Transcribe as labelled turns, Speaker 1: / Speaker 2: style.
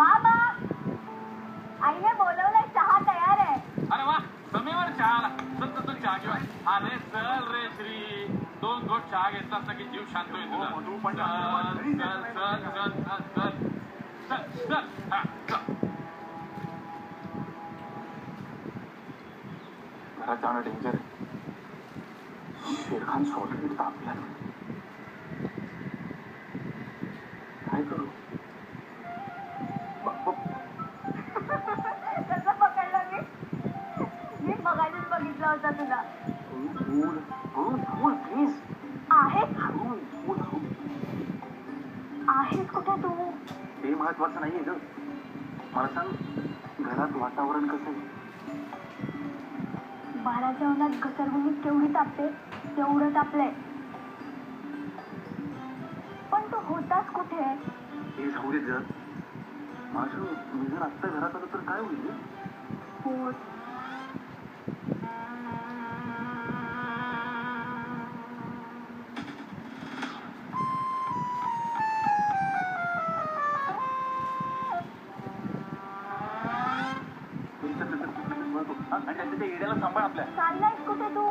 Speaker 1: मामा आईने बोलवलंय, चहा तयार आहे.
Speaker 2: अरे वा, समेवर चहा आला. चल चल चहा घेऊया. अरे चल रे श्री, 2 घोट चहा घेतलास ना की जीव शांत होईल तुझा.
Speaker 3: मधू पण
Speaker 2: चल चल चल चल चल चल चल हा, चल.
Speaker 3: घरात जाणं डेंजर आहे. शेरखान सोडली तर आपल्याला काय करू?
Speaker 1: कसं पकडलं मी बघायलाच बघितलं होता तुला.
Speaker 3: प्लीज
Speaker 1: आहेस कुठे तू?
Speaker 3: हे महत्वाचं नाहीये ग. मला सांग, घरात वातावरण कसं आहे?
Speaker 1: बाळाच्या उन्हात घसरगुंडीत केवढी तापते, तेवढं तापलंय. पण तू होतास कुठे?
Speaker 3: हे जाऊ दे जर माझं, मी जर आत्ता घरात आलो तर काय होईल?
Speaker 1: हो,
Speaker 3: आणि त्याच्या येड्याला सांभाळ आपल्या.
Speaker 1: चाललायस कुठे तू?